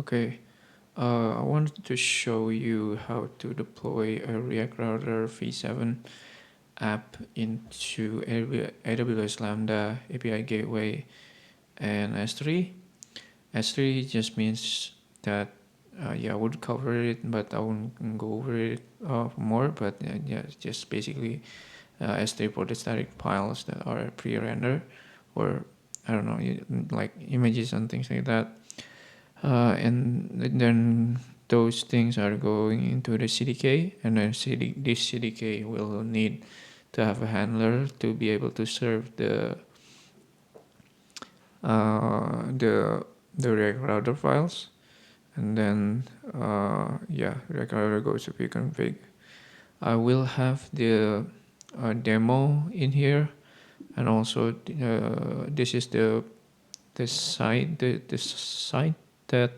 Okay, I wanted to show you how to deploy a React Router v7 app into AWS Lambda, API Gateway, and S3. S3 just means that yeah, I would cover it, but I won't go over it more. But yeah, it's just basically S3 for the static files that are pre-rendered, or I don't know, like images and things like that. And then those things are going into the CDK, and then this CDK will need to have a handler to be able to serve the React router files, and then yeah, React router goes to pconfig. I will have the demo in here, and also this is the site that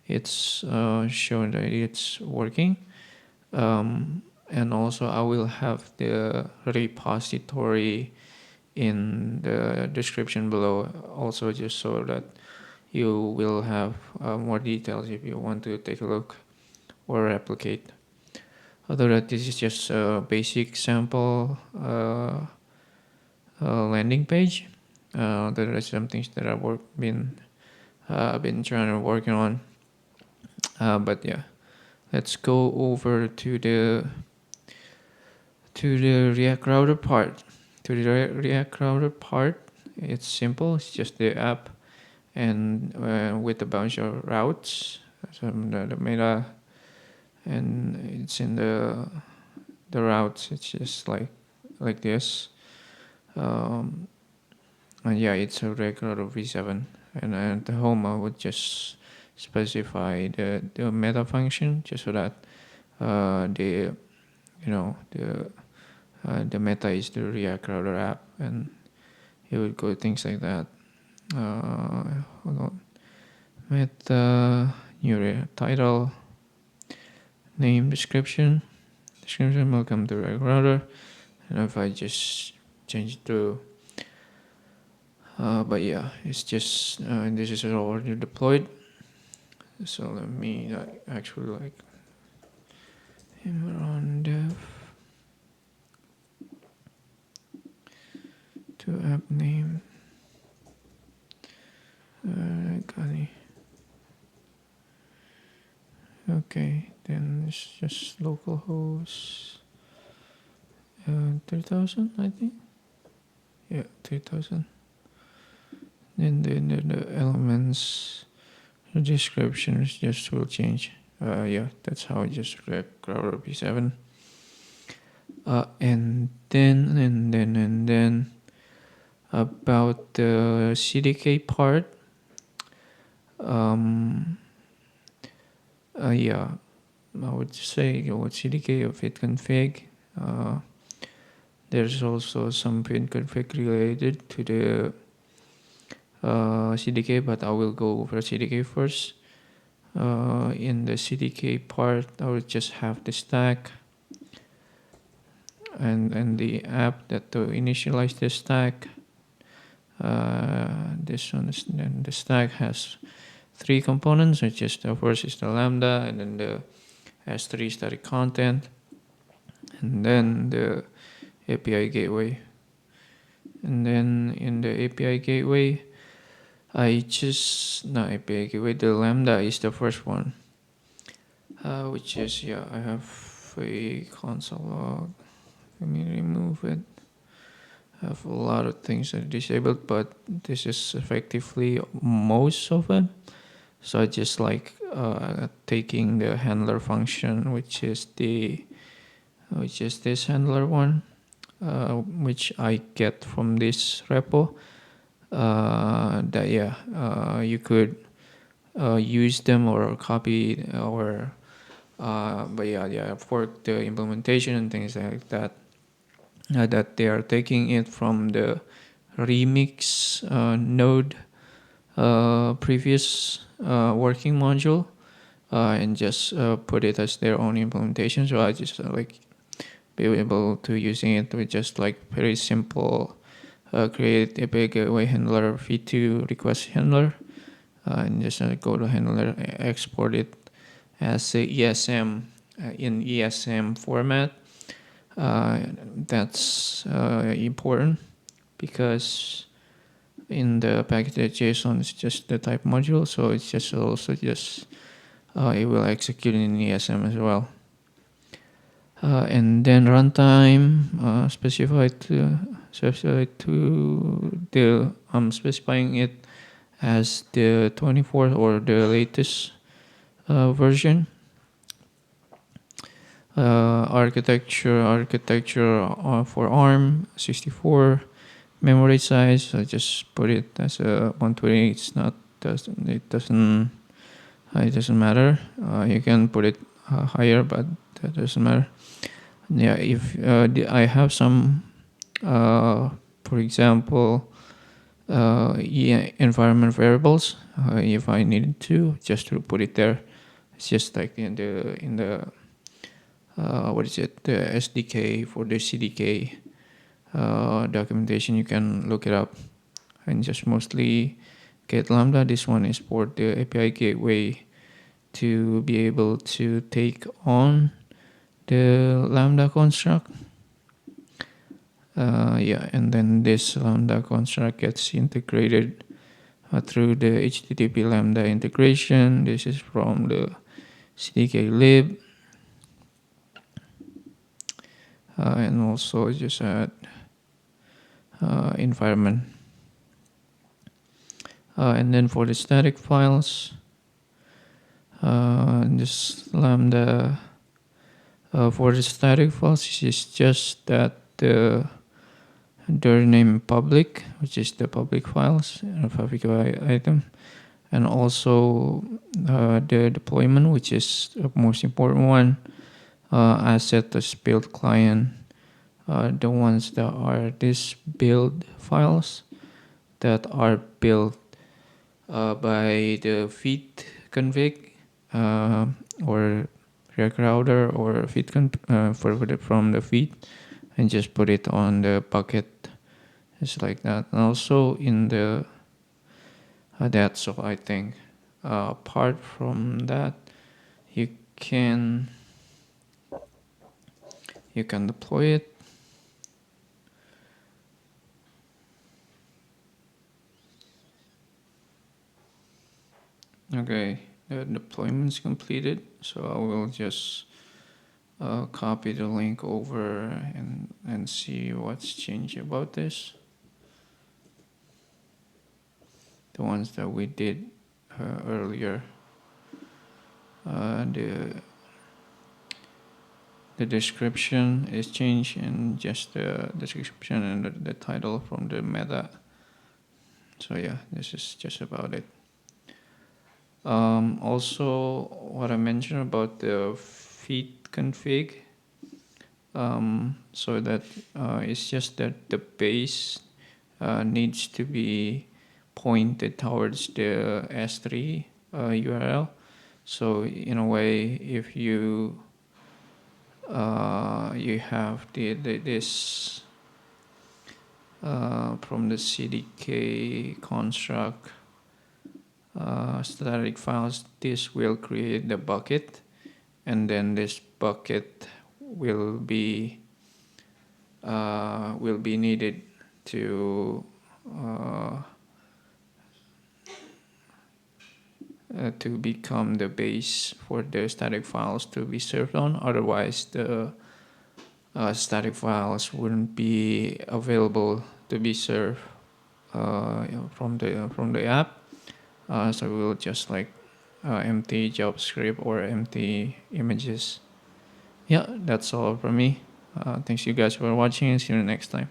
it's shown that it's working, and also I will have the repository in the description below also, just so that you will have more details if you want to take a look or replicate. Although that this is just a basic sample landing page. There are some things that I've been trying to working on. But yeah, let's go over to the React router part. To the React router part, it's simple. It's just the app, and with a bunch of routes, some the meta, and it's in the routes. It's just like this. Um, and yeah, it's a React router v7, and at the home I would just specify the meta function, just so that the the meta is the React router app, and it would go things like that. Hold on. Meta, new title, name, description, welcome to React router. And if I just change it to, but yeah, it's just, this is already deployed. So let me actually run dev to app name, Ghani. Okay, then it's just localhost 3000, I think. Yeah, 3000. Then the elements, the descriptions just will change. Yeah, that's how I just read Router P7. And then about the CDK part. Yeah, I would say what CDK of it config. There's also some pin config related to the CDK, but I will go over CDK first. In the CDK part, I will just have the stack and the app that to initialize the stack. This one is, then the stack has three components, which is the first is the Lambda, and then the S3 static content, and then the API gateway. And then in the API gateway, not API gateway, the Lambda is the first one, which is, yeah, I have a console log. Let me remove it. I have a lot of things that are disabled, but this is effectively most of it. So I just taking the handler function, which is this handler one, which I get from this repo. That yeah, you could use them or copy, or but yeah, fork the implementation and things like that. That they are taking it from the remix node previous working module, and just put it as their own implementation. So I just be able to using it with just very simple create API gateway handler v2 request handler, and just go to handler, export it as a ESM in ESM format. That's important because in the package.json it's just the type module, so it's just also just it will execute in ESM as well. And then runtime specified to the I'm specifying it as the 24th or the latest version. Architecture for ARM 64. Memory size, I just put it as a 120. It doesn't matter. You can put it higher, but that doesn't matter. Yeah, if I have some, for example, environment variables, if I needed to, just to put it there. It's just like in the what is it? The SDK for the CDK documentation. You can look it up, and just mostly get Lambda. This one is for the API gateway to be able to take on the Lambda construct. Yeah, and then this Lambda construct gets integrated through the HTTP Lambda integration. This is from the CDK lib. And also just add environment. And then for the static files, this Lambda for the static files is just that their name public, which is the public files, public item, and also the deployment, which is the most important one, asset as build client, the ones that are these build files that are built by the feed config or React router or feed forwarded from the feed, and just put it on the bucket, just like that. And also in the that's all I think. Apart from that, you can deploy it. Okay, the deployment is completed, so I will just copy the link over and see what's changed about this. The ones that we did earlier. The description is changed, and just the description and the title from the meta. So yeah, this is just about it. Also, what I mentioned about the feed config, so that it's just that the base needs to be pointed towards the S3 URL. So in a way, if you have this from the CDK construct static files, this will create the bucket, and then this bucket will be needed to become the base for the static files to be served on. Otherwise, the static files wouldn't be available to be served from the app. So we'll just like empty JavaScript or empty images. Yeah, that's all from me. Thanks you guys for watching, and see you next time.